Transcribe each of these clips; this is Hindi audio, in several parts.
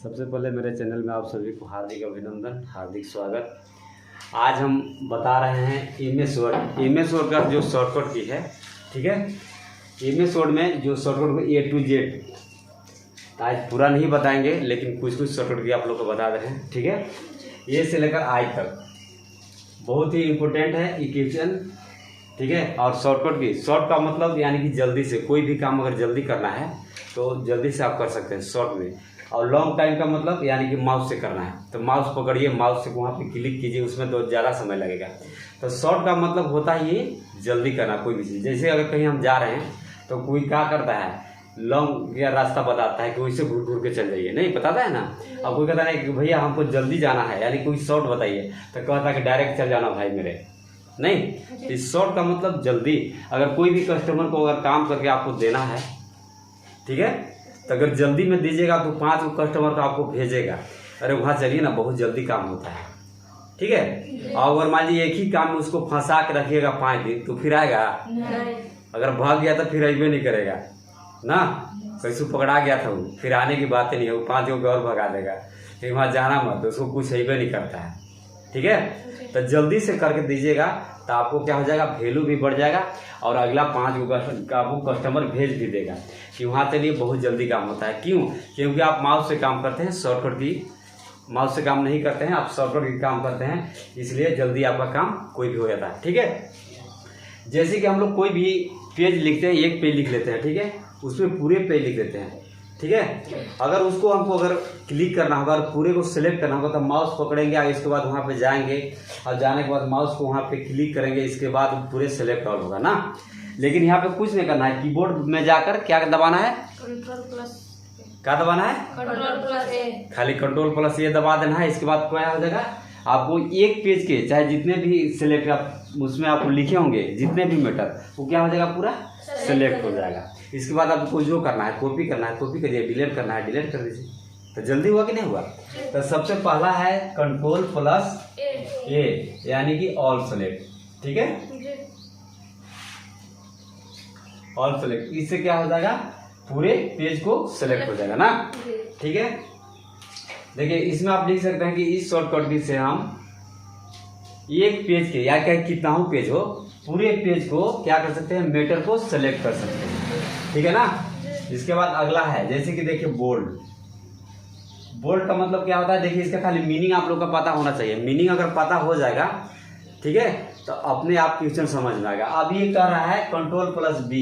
सबसे पहले मेरे चैनल में आप सभी को हार्दिक अभिनंदन, हार्दिक स्वागत। आज हम बता रहे हैं एमएस वर्ड का जो शॉर्टकट की है, ठीक है। एमएस वर्ड में जो शॉर्टकट को A to Z आज पूरा नहीं बताएंगे, लेकिन कुछ कुछ शॉर्टकट की आप लोग को बता रहे हैं, ठीक है। ए से लेकर आई तक बहुत ही इम्पोर्टेंट है इक्वेशन, ठीक है। और शॉर्टकट की शॉर्ट का मतलब यानी कि जल्दी से कोई भी काम अगर जल्दी करना है तो जल्दी से आप कर सकते हैं शॉर्ट में। और लॉन्ग टाइम का मतलब यानी कि माउस से करना है तो माउस पकड़िए, माउस से वहाँ पे क्लिक कीजिए, उसमें तो ज़्यादा समय लगेगा। तो शॉर्ट का मतलब होता है ये जल्दी करना कोई भी चीज़। जैसे अगर कहीं हम जा रहे हैं तो कोई क्या करता है, लॉन्ग या रास्ता बताता है कि वैसे घूर घूर के चल जाइए, नहीं बताता है ना। अब कोई कहता है कि भैया हमको जल्दी जाना है, यानी कोई शॉर्ट बताइए, तो कहता है कि डायरेक्ट चल जाना भाई मेरे, नहीं। इस शॉर्ट का मतलब जल्दी। अगर कोई भी कस्टमर को अगर काम करके आपको देना है, ठीक है, तो अगर जल्दी में दीजिएगा तो 5 कस्टमर को आपको भेजेगा, अरे वहाँ चलिए ना, बहुत जल्दी काम होता है, ठीक है। और अगर मान लीजिए एक ही काम में उसको फंसा के रखिएगा 5 दिन तो फिर आएगा नहीं। अगर भाग गया तो फिर अइबे नहीं करेगा ना, कैसे पकड़ा गया था वो, फिर आने की बात ही नहीं है, वो 5 को और भगा देगा, फिर वहाँ जाना मत, उसको कुछ अइबे नहीं करता है, ठीक है। तो जल्दी से करके दीजिएगा तो आपको क्या हो जाएगा, वैल्यू भी बढ़ जाएगा और अगला 5 को आपको कस्टमर भेज भी देगा कि वहाँ चलिए बहुत जल्दी काम होता है। क्यों? क्योंकि आप माउस से काम करते हैं, शॉर्टकट की माउस से काम नहीं करते हैं, आप शॉर्टकट की काम करते हैं, इसलिए जल्दी आपका काम कोई भी हो जाता है, ठीक है। जैसे कि हम लोग कोई भी पेज लिखते हैं, एक पेज लिख लेते हैं, ठीक है, उसमें पूरे पेज लिख देते हैं, ठीक है। अगर उसको हमको अगर क्लिक करना होगा और पूरे को सिलेक्ट करना होगा तो माउस पकड़ेंगे और इसके बाद वहाँ पे जाएंगे और जाने के बाद माउस को वहाँ पे क्लिक करेंगे, इसके बाद पूरे सिलेक्ट ऑल होगा ना। लेकिन यहाँ पे कुछ नहीं करना है, कीबोर्ड में जाकर क्या दबाना है, क्या दबाना है, Ctrl+A, खाली Ctrl+A दबा देना है। इसके बाद क्या हो जाएगा, आपको एक पेज के चाहे जितने भी सिलेक्ट आप उसमें आप लिखे होंगे, जितने भी मैटर, वो क्या हो जाएगा, पूरा सिलेक्ट हो जाएगा। इसके बाद आपको जो करना है, कॉपी करना है, कॉपी करिए, डिलीट करना है, डिलीट कर दीजिए। तो जल्दी हुआ कि नहीं हुआ। तो सबसे पहला है Ctrl+A यानी कि ऑल सेलेक्ट, ठीक है, ऑल सेलेक्ट। इससे क्या हो जाएगा, पूरे पेज को सिलेक्ट हो जाएगा ना, ठीक है। देखिए इसमें आप लिख सकते हैं कि इस शॉर्टकट की से हम एक पेज के या क्या कितना हो पेज हो, पूरे पेज को क्या कर सकते हैं, मैटर को सिलेक्ट कर सकते हैं, ठीक है ना। इसके बाद अगला है, जैसे कि देखिए बोल्ड का मतलब क्या होता है, देखिए इसका खाली मीनिंग आप लोग का पता होना चाहिए। मीनिंग अगर पता हो जाएगा, ठीक है, तो अपने आप क्वेश्चन समझ में आएगा। अब ये कर रहा है Ctrl+B,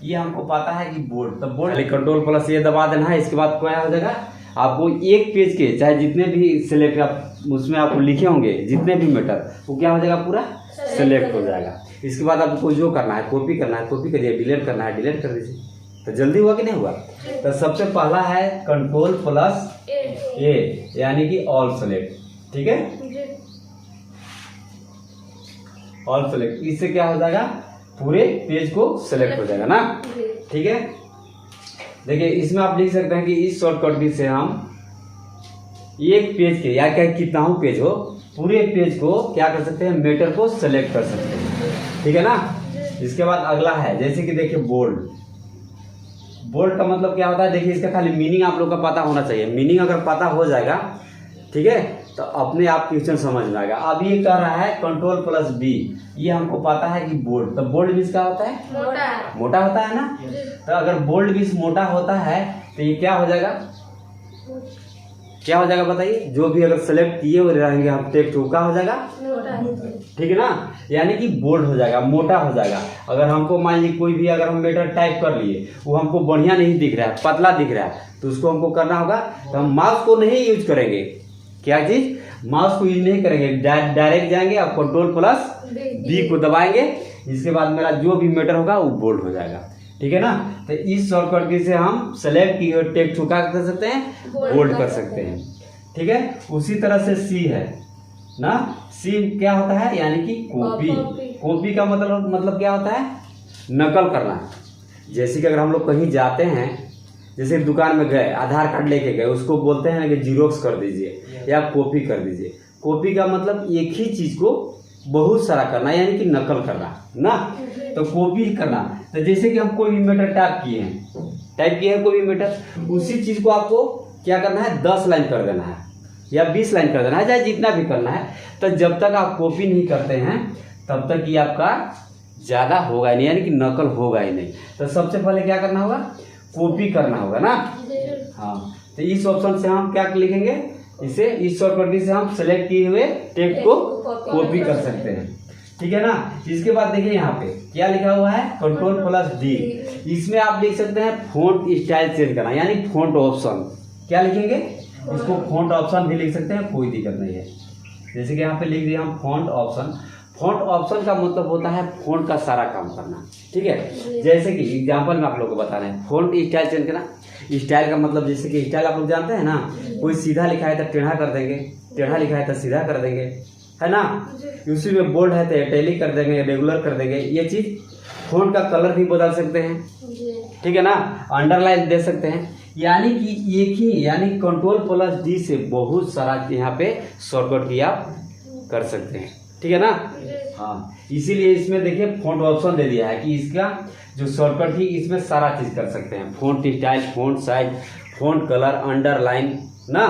ये हमको पता है कि बोल्ड, तो बोल्ड Ctrl+A दबा देना है। इसके बाद क्या हो जाएगा, आपको एक पेज के चाहे जितने भी सिलेक्ट आप उसमें आप लिखे होंगे, जितने भी मैटर, वो क्या हो जाएगा, पूरा सिलेक्ट हो जाएगा। इसके बाद आपको जो करना है, कॉपी करना है, कॉपी करिए, डिलीट करना है, डिलीट कर दीजिए। तो जल्दी हुआ कि नहीं हुआ। तो सबसे पहला है Ctrl+A यानी कि ऑल सेलेक्ट, ठीक है, ऑल सेलेक्ट। इससे क्या हो जाएगा, पूरे पेज को सिलेक्ट हो जाएगा ना, ठीक है। देखिए इसमें आप लिख सकते हैं कि इस शॉर्टकट की से हम एक पेज के या क्या कितना हो पेज हो, पूरे पेज को क्या कर सकते हैं, मैटर को सिलेक्ट कर सकते हैं, ठीक है ना। इसके बाद अगला है, जैसे कि देखिए बोल्ड का मतलब क्या होता है, देखिए इसका खाली मीनिंग आप लोग का पता होना चाहिए। मीनिंग अगर पता हो जाएगा, ठीक है, तो अपने आप क्वेश्चन समझ में आएगा। अब ये कर रहा है Ctrl+B, ये हमको पता है कि बोल्ड, तो बोल्ड भी क्या होता है, मोटा होता है ना। तो अगर बोल्ड भी मोटा होता है तो ये क्या हो जाएगा, क्या हो जाएगा बताइए, जो भी अगर सेलेक्ट किए हुए रहेंगे हम टेक्स्ट, वो क्या हो जाएगा, ठीक है ना, यानी कि बोल्ड हो जाएगा, मोटा हो जाएगा। अगर हमको मान लीजिए कोई भी अगर हम मैटर टाइप कर लिए, वो हमको बढ़िया नहीं दिख रहा है, पतला दिख रहा है, तो उसको हमको करना होगा, तो हम माउस को नहीं यूज करेंगे, क्या चीज, माउस को यूज नहीं करेंगे, डायरेक्ट जाएंगे और Ctrl+B को दबाएंगे। इसके बाद मेरा जो भी मैटर होगा वो बोल्ड हो जाएगा, ठीक है ना। तो इस शॉर्टकट की से हम सेलेक्ट किए हुए टेक्स्ट को क्या कर सकते हैं, बोल्ड कर सकते हैं, ठीक है। उसी तरह से सी है ना, सी क्या होता है, यानी कि कॉपी का मतलब क्या होता है, नकल करना। जैसे कि अगर हम लोग कहीं जाते हैं, जैसे दुकान में गए, आधार कार्ड लेके गए, उसको बोलते हैं कि जीरोक्स कर दीजिए या कॉपी कर दीजिए। कॉपी का मतलब एक ही चीज को बहुत सारा करना, यानी कि नकल करना ना, तो कॉपी करना। तो जैसे कि हम कोई भी मैटर टाइप किए हैं कोई भी मैटर, उसी चीज को आपको क्या करना है, 10 लाइन कर देना है या 20 लाइन कर देना है, चाहे जितना भी करना है। तो जब तक आप कॉपी नहीं करते हैं तब तक ये आपका ज़्यादा होगा ही नहीं, यानी कि नकल होगा ही नहीं। तो सबसे पहले क्या करना होगा, कॉपी करना होगा ना। हाँ, तो इस ऑप्शन से हम क्या लिखेंगे, इसे इस शॉर्टकट से हम सेलेक्ट किए हुए टेक्स्ट को कॉपी कर सकते हैं, ठीक है ना। इसके बाद देखिए यहाँ पे क्या लिखा हुआ है, Ctrl+D। इसमें आप लिख सकते हैं फॉन्ट स्टाइल चेंज करना, यानी फॉन्ट ऑप्शन। क्या लिखेंगे, इसको फॉन्ट ऑप्शन भी लिख सकते हैं, कोई दिक्कत नहीं है। जैसे कि यहाँ पे लिख दिया हम फॉन्ट ऑप्शन। फॉन्ट ऑप्शन का मतलब होता है फॉन्ट का सारा काम करना, ठीक है। जैसे कि एग्जांपल में आप लोगों को बता रहे हैं, फॉन्ट स्टाइल चेंज करना। स्टाइल का मतलब जैसे कि स्टाइल आप लोग जानते हैं ना, कोई सीधा लिखा है तो टेढ़ा कर देंगे, टेढ़ा लिखा है तो सीधा कर देंगे, है ना। उसी में बोल्ड है तो इटैलिक कर देंगे, रेगुलर कर देंगे। ये चीज़ फॉन्ट का कलर भी बदल सकते हैं, ठीक है ना। अंडरलाइन दे सकते हैं, यानी कि एक ही, यानी Ctrl+D से बहुत सारा यहाँ पे शॉर्टकट की आप कर सकते हैं, ठीक है ना। हाँ, इसीलिए इसमें देखिए फॉन्ट ऑप्शन दे दिया है कि इसका जो शॉर्टकट की इसमें सारा चीज़ कर सकते हैं, font style, font size, font colour, underline ना,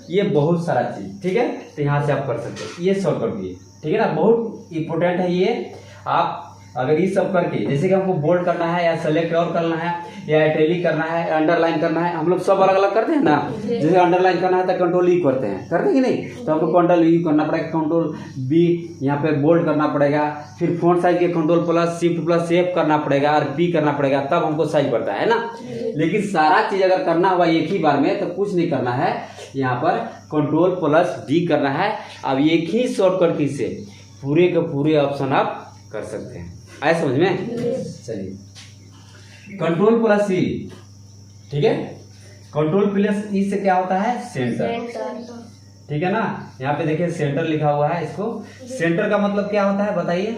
ये बहुत सारा चीज़, ठीक है। तो यहाँ से आप कर सकते हैं, ये शॉर्टकट की, ठीक है ना। बहुत इंपॉर्टेंट है ये। आप अगर ये सब करके, जैसे कि हमको बोल्ड करना है या सेलेक्ट और करना है या इटैलिक करना है, अंडरलाइन करना है, हम लोग सब अलग अलग करते हैं ना। जैसे अंडरलाइन करना है तो Ctrl+E करते हैं कि नहीं, तो हमको Ctrl+E करना पड़ेगा, Ctrl+B यहाँ पे बोल्ड करना पड़ेगा, फिर फॉन्ट साइज के Ctrl+Shift+F करना पड़ेगा और P करना पड़ेगा, तब हमको साइज बढ़ता है ना। लेकिन सारा चीज़ अगर करना हुआ एक ही बार में तो कुछ नहीं करना है, यहाँ पर Ctrl+D करना है। अब एक ही शॉर्टकट की से पूरे के पूरे ऑप्शन आप कर सकते हैं, आए समझ में। चलिए Ctrl+C, ठीक है। Ctrl+E से क्या होता है, सेंटर, ठीक है ना। यहाँ पे देखिए सेंटर लिखा हुआ है, इसको सेंटर का मतलब क्या होता है बताइए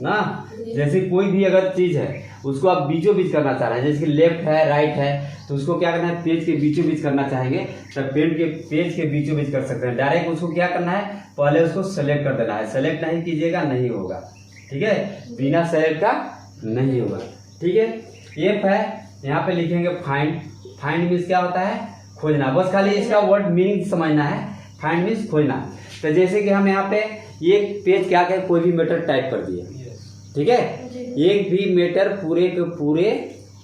ना। जैसे कोई भी अगर चीज है उसको आप बीचों बीच करना चाह रहे हैं, जैसे कि लेफ्ट है राइट है, तो उसको क्या करना है, पेज के बीचों बीच करना चाहेंगे तो पेज के बीचों बीच कर सकते हैं। डायरेक्ट उसको क्या करना है, पहले उसको सेलेक्ट कर देना है। सेलेक्ट नहीं कीजिएगा, नहीं होगा, ठीक है, बिना सेलेक्ट का नहीं होगा, ठीक है। एफ है, यहाँ पे लिखेंगे फाइंड। फाइंड मीन्स क्या होता है, खोजना। बस खाली इसका वर्ड मीनिंग समझना है, फाइंड मीन्स खोजना। तो जैसे कि हम यहाँ पे एक पेज क्या कहें, कोई भी मैटर टाइप कर दिए, ठीक है, एक भी मैटर पूरे के पूरे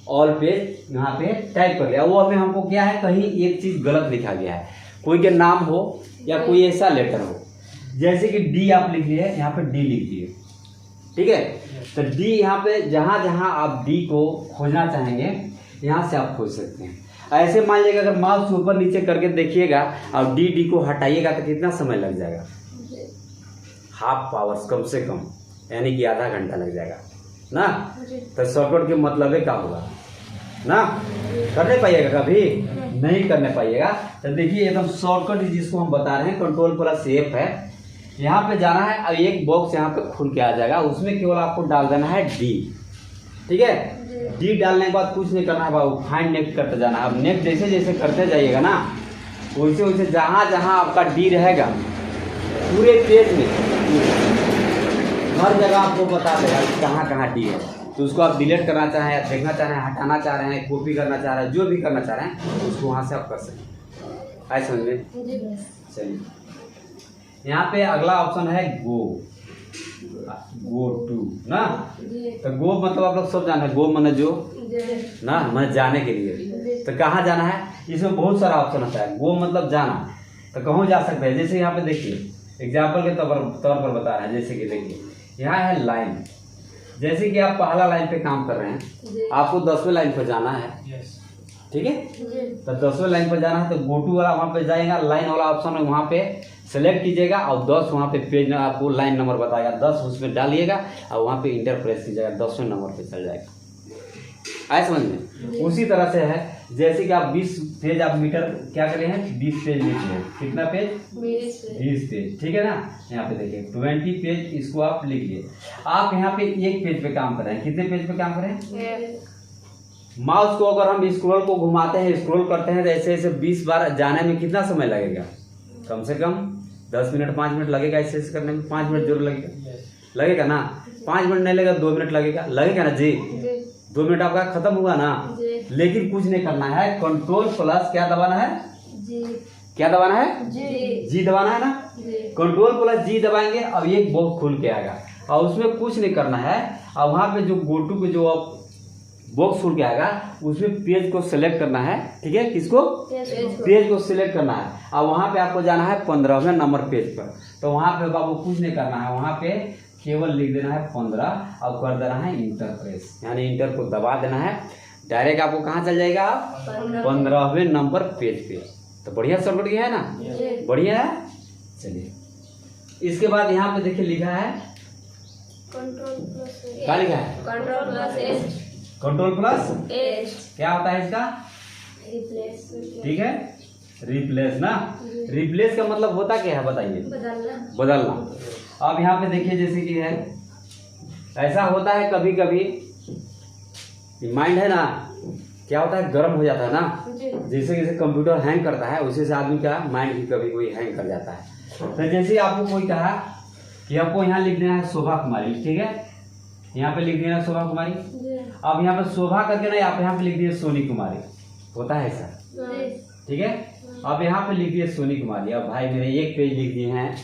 ऑल पेज यहाँ पे टाइप कर लिया। वो अभी हमको क्या है, कहीं एक चीज गलत लिखा गया है, कोई के नाम हो या कोई ऐसा लेटर हो। जैसे कि डी आप लिख लिए, यहाँ पे डी लिख दिए, ठीक है। तो डी यहाँ पे जहाँ जहाँ आप डी को खोजना चाहेंगे यहाँ से आप खोज सकते हैं। ऐसे मान लीजिएगा अगर माउस ऊपर नीचे करके देखिएगा और डी को हटाइएगा तो कितना समय लग जाएगा, हाफ आवर्स कम से कम, यानी कि आधा घंटा लग जाएगा ना। तो शॉर्टकट के मतलब क्या होगा ना, करने पाइएगा, कभी नहीं करने पाइएगा। तो देखिए एकदम शॉर्टकट जिसको हम बता रहे हैं Ctrl+F है, यहाँ पे जाना है। अब एक बॉक्स यहाँ पे खुल के आ जाएगा, उसमें केवल आपको डाल देना है डी, ठीक है। डी डालने के बाद कुछ नहीं करना है बाबू, फाइंड नेक्स्ट करते जाना। अब नेक्स्ट जैसे जैसे करते जाइएगा ना, वैसे वैसे जहाँ जहाँ आपका डी रहेगा पूरे पेज में हर जगह आपको बता देगा कि कहाँ कहाँ डी है। तो उसको आप डिलीट करना चाहें या देखना चाह रहे हैं, हटाना चाह रहे हैं, कॉपी करना चाह रहे हैं, जो भी करना चाह रहे हैं उसको वहाँ से आप कर सकते हैं। आए समझ में। चलिए यहाँ पे अगला ऑप्शन है गो टू ना। तो गो मतलब आप लोग सब जाना है, गो माने जो ना, मैं जाने के लिए। तो कहाँ जाना है, इसमें बहुत सारा ऑप्शन होता है। गो मतलब जाना, तो कहाँ जा सकते हैं। जैसे यहाँ पे देखिए एग्जाम्पल के तौर पर बता रहे हैं। जैसे कि देखिए यहाँ है लाइन, जैसे कि आप पहला लाइन पे काम कर रहे हैं, आपको 10वें लाइन पर जाना है, ठीक है। तो 10वें लाइन पर जाना है तो गो टू वाला वहाँ पे जाएगा, लाइन वाला ऑप्शन है वहाँ पे सेलेक्ट कीजिएगा और 10 वहाँ पे पेज में आपको लाइन नंबर बताएगा, 10 उसमें डालिएगा और वहाँ पे इंटर प्रेस कीजिएगा, 10वें नंबर पे चल जाएगा। आए समझ में। उसी तरह से है, जैसे कि आप 20 पेज आप मीटर क्या करे हैं, 20 पेज लिखे हैं। कितना पेज, 20 पेज, ठीक है ना। यहाँ पे देखिए 20 पेज, इसको आप लिख लिए। आप यहाँ पे एक पेज पे काम कर रहे हैं, कितने पेज पे काम करें। माउस को अगर हम स्क्रॉल को घुमाते हैं, स्क्रॉल करते हैं, तो ऐसे ऐसे 20 बार जाने में कितना समय लगेगा, कम से कम 10 मिनट 5 मिनट लगेगा। ऐसे ऐसे करने में 5 मिनट जरूर लगेगा ना। 5 मिनट नहीं लगेगा, 2 मिनट लगेगा ना जी। 2 मिनट आपका खत्म हुआ ना, लेकिन कुछ नहीं करना है, कंट्रोल प्लस क्या दबाना है, क्या दबाना है, जी दबाना है ना। कंट्रोल प्लस जी दबाएंगे, अब ये बॉक्स खुल के आएगा और उसमें कुछ नहीं करना है। और वहाँ पे जो गोटू पे जो बॉक्स खुल के आएगा उसमें पेज को सिलेक्ट करना है, ठीक है, किसको, पेज को सिलेक्ट करना है। और वहाँ पे आपको जाना है 15वें नंबर पेज पर। तो वहाँ पे आपको कुछ नहीं करना है, वहाँ पे केवल लिख देना है 15 और कर देना है इंटर प्रेस, यानी इंटर को दबा देना है। डायरेक्ट आपको कहाँ चल जाएगा, 15वें नंबर पेज पे। तो बढ़िया शॉर्टकट है ना, बढ़िया है। चलिए इसके बाद यहाँ पे देखिए लिखा है क्या लिखा है, कंट्रोल प्लस एच। क्या होता है इसका, रिप्लेस, ठीक है, रिप्लेस ना। रिप्लेस का मतलब होता क्या है बताइए, बदलना। अब यहाँ पे देखिए जैसे कि है, ऐसा होता है कभी कभी माइंड है ना, क्या होता है, गर्म हो जाता है ना, जैसे जैसे कंप्यूटर हैंग करता है उसी से आदमी का माइंड भी कभी कोई हैंग कर जाता है। तो जैसे आपको कोई कहा कि आपको यहाँ लिख देना है शोभा कुमारी, ठीक है, यहाँ पे लिख देना शोभा कुमारी। अब यहाँ पे शोभा करके ना आप यहाँ पे लिख दिए सोनी कुमारी, होता है ऐसा, ठीक है। अब यहाँ पे लिख दिए सोनी कुमारी। अब भाई मेरे एक पेज लिख दिए हैं,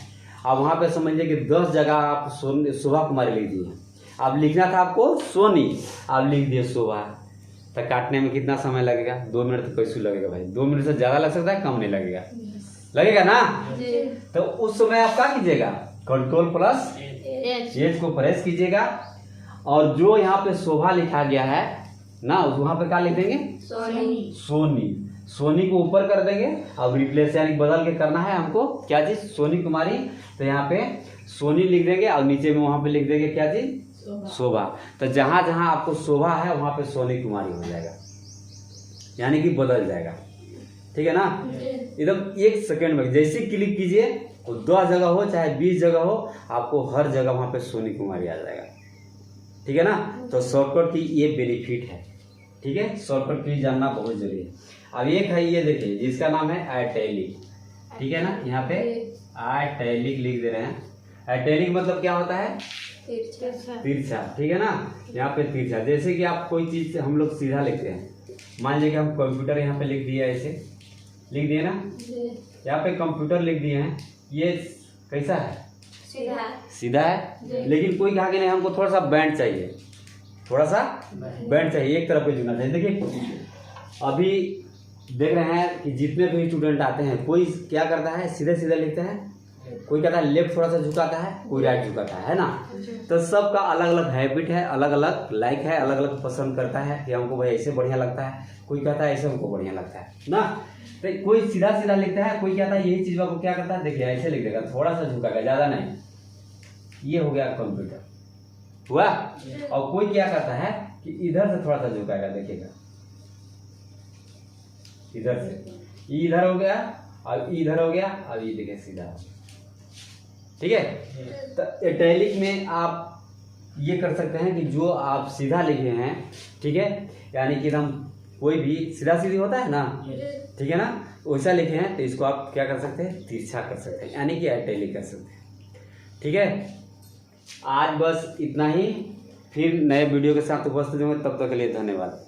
अब वहाँ पे समझिए कि 10 जगह आप शोभा कुमारी लिख दिए हैं। अब लिखना था आपको सोनी, अब लिख दिए शोभा। तो काटने में कितना समय लगेगा, 2 मिनट तो कैसे लगेगा भाई, 2 मिनट से ज़्यादा लग सकता है, कम नहीं लगेगा, लगेगा ना। तो उस समय आप क्या कीजिएगा, कंट्रोल प्लस एच को प्रेस कीजिएगा और जो यहाँ पे शोभा लिखा गया है ना वहाँ पे क्या लिख देंगे, सोनी को ऊपर कर देंगे। अब रिप्लेस यानी बदल के करना है हमको क्या चीज, सोनी कुमारी। तो यहाँ पे सोनी लिख देंगे और नीचे में वहाँ पे लिख देंगे क्या चीज, शोभा। तो जहाँ जहाँ आपको शोभा है वहाँ पे सोनी कुमारी हो जाएगा, यानी कि बदल जाएगा, ठीक है ना। एकदम 1 सेकेंड में जैसे क्लिक कीजिए, 10 जगह हो चाहे 20 जगह हो, आपको हर जगह वहाँ पे सोनी कुमारी आ जाएगा, ठीक है ना। तो शॉर्टकट की ये बेनिफिट है, ठीक है, शॉर्टकट की जानना बहुत जरूरी है। अब एक है ये देखिए जिसका नाम है आइटैलिक, ठीक है ना, यहाँ पे आइटैलिक लिख दे रहे हैं। आइटैलिक मतलब क्या होता है, तिरछा, ठीक है ना। यहाँ पे तिरछा, जैसे कि आप कोई चीज हम लोग सीधा लिखते हैं, मान लीजिए कि हम कंप्यूटर यहाँ पे लिख दिया, ऐसे लिख दिए ना, यहाँ पे कंप्यूटर लिख दिए हैं, ये कैसा है, सीधा है। लेकिन कोई कहा कि नहीं हमको थोड़ा सा बैंड चाहिए, थोड़ा सा बैंड चाहिए, एक तरफ पे झुकना चाहिए। देखिए अभी देख रहे हैं कि जितने भी स्टूडेंट आते हैं, कोई क्या करता है सीधे सीधे लिखते हैं, कोई कहता है लेफ्ट थोड़ा सा झुकाता है, कोई राइट झुकाता है ना। तो सबका अलग अलग हैबिट है, अलग अलग लाइक है, अलग अलग पसंद करता है कि हमको भाई ऐसे बढ़िया लगता है, कोई कहता है ऐसे हमको बढ़िया लगता है ना। तो कोई सीधा सीधा लिखता है, कोई कहता है यही चीज आपको क्या करता है, देखिए ऐसे लिख देगा, थोड़ा सा झुकाएगा, ज्यादा नहीं। ये हो गया कंप्यूटर हुआ। और कोई क्या करता है कि इधर से थोड़ा सा झुकाएगा, देखिएगा इधर से, इधर हो गया और इधर हो गया, अब ये देखिए सीधा हो गया, ठीक है। तो इटैलिक में आप ये कर सकते हैं कि जो आप सीधा लिखे हैं, ठीक है, यानी कि हम कोई भी सीधा सीधी होता है ना, ठीक है ना, वैसा लिखे हैं तो इसको आप क्या कर सकते हैं, तिरछा कर सकते हैं, यानी कि इटैलिक कर सकते हैं, ठीक है। आज बस इतना ही, फिर नए वीडियो के साथ उपस्थित होंगे, तब तक के लिए धन्यवाद।